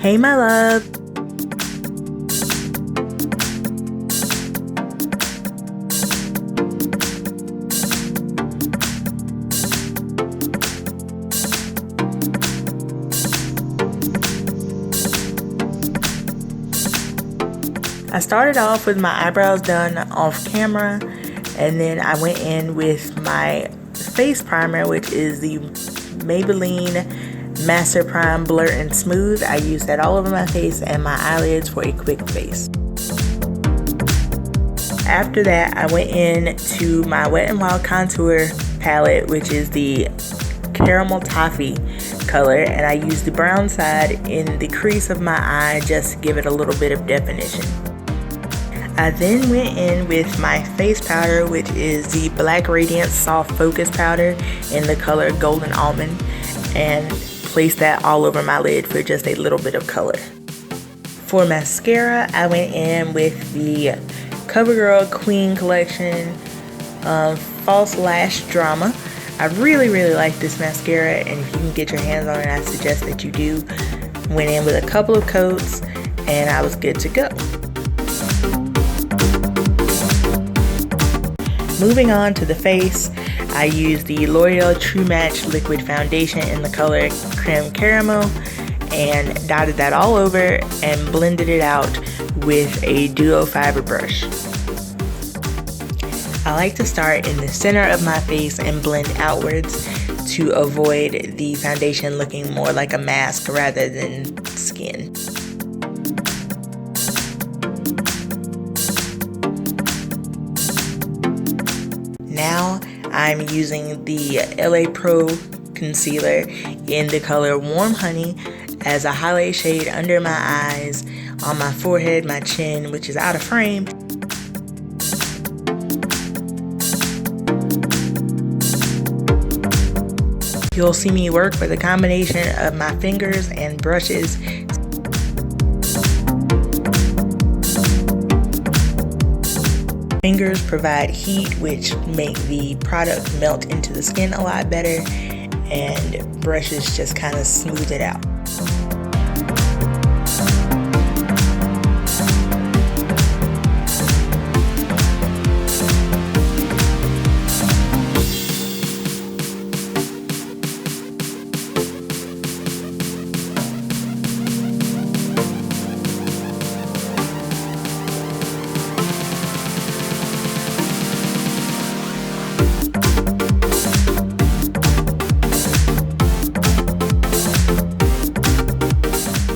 Hey my love. I started off with my eyebrows done off camera, and then I went in with my face primer, which is the Maybelline Master Prime Blur and Smooth. I use that all over my face and my eyelids for a quick base. After that, I went in to my Wet n Wild contour palette, which is the caramel toffee color, and I used the brown side in the crease of my eye just to give it a little bit of definition. I then went in with my face powder, which is the Black Radiance Soft Focus Powder in the color Golden Almond, and placed that all over my lid for just a little bit of color. For mascara, I went in with the Covergirl Queen Collection False Lash Drama. I really like this mascara, and if you can get your hands on it, I suggest that you do. Went in with a couple of coats, and I was good to go. Moving on to the face, I used the Loreal True Match Liquid Foundation in the color Crème Caramel and dotted that all over and blended it out with a duo fiber brush. I like to start in the center of my face and blend outwards to avoid the foundation looking more like a mask rather than skin. Now I'm using the LA Pro concealer in the color Warm Honey as a highlight shade under my eyes, on my forehead, my chin, which is out of frame. You'll see me work with a combination of my fingers and brushes. Fingers provide heat, which make the product melt into the skin a lot better, and brushes just kind of smooth it out.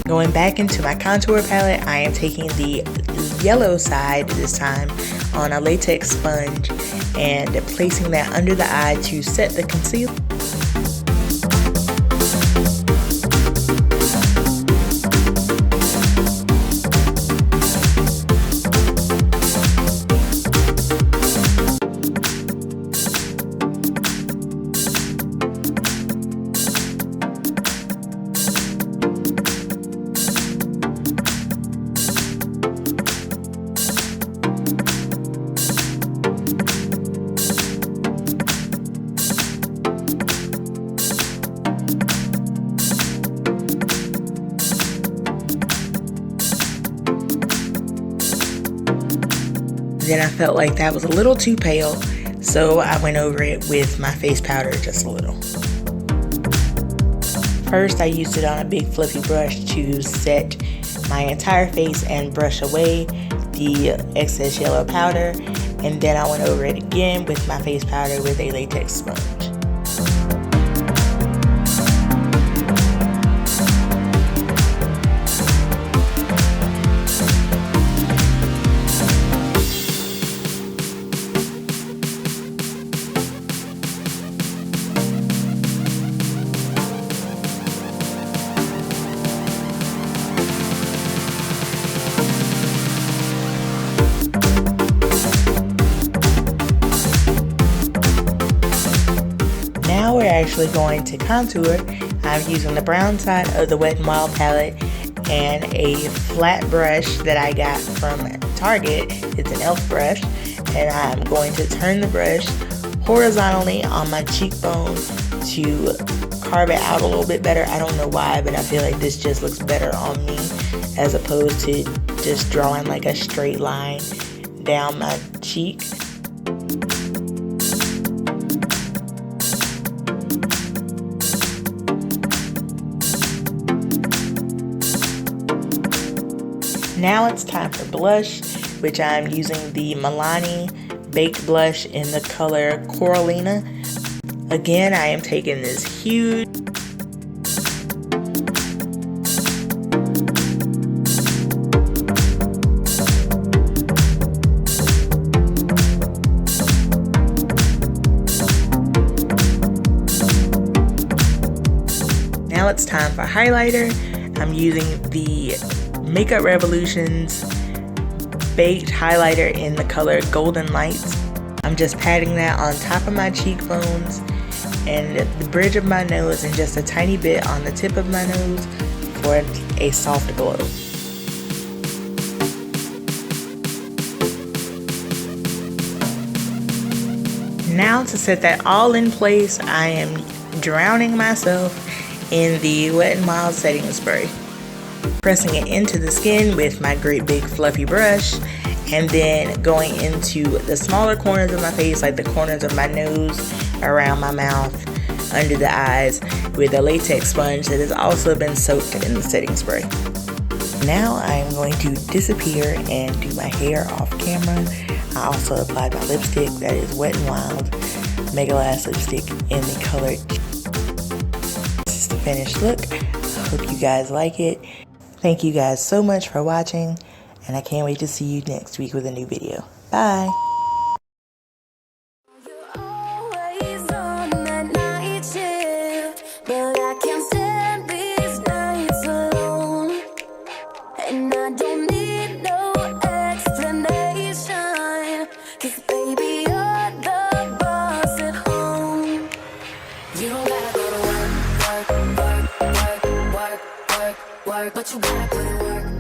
Going back into my contour palette, I am taking the yellow side this time on a latex sponge and placing that under the eye to set the concealer. Then I felt like that was a little too pale, so I went over it with my face powder just a little. First, I used it on a big fluffy brush to set my entire face and brush away the excess yellow powder, and then I went over it again with my face powder with a latex sponge. Now we're actually going to contour. I'm using the brown side of the Wet n Wild palette and a flat brush that I got from Target. It's an e.l.f. brush, and I'm going to turn the brush horizontally on my cheekbone to carve it out a little bit better. I don't know why, but I feel like this just looks better on me as opposed to just drawing like a straight line down my cheek. Now it's time for blush, which I'm using the Milani Baked Blush in the color Coralina. Again, I am taking this huge Now it's time for highlighter. I'm using the Makeup Revolution's Baked Highlighter in the color Golden Lights. I'm just patting that on top of my cheekbones and the bridge of my nose and just a tiny bit on the tip of my nose for a soft glow. Now to set that all in place, I am drowning myself in the Wet n Wild setting spray. Pressing it into the skin with my great big fluffy brush, and then going into the smaller corners of my face, like the corners of my nose, around my mouth, under the eyes, with a latex sponge that has also been soaked in the setting spray. Now I am going to disappear and do my hair off camera. I also applied my lipstick, that is Wet n Wild Megalast lipstick in the color. This is the finished look. I hope you guys like it. Thank you guys so much for watching, and I can't wait to see you next week with a new video. Bye! But you gotta put it work.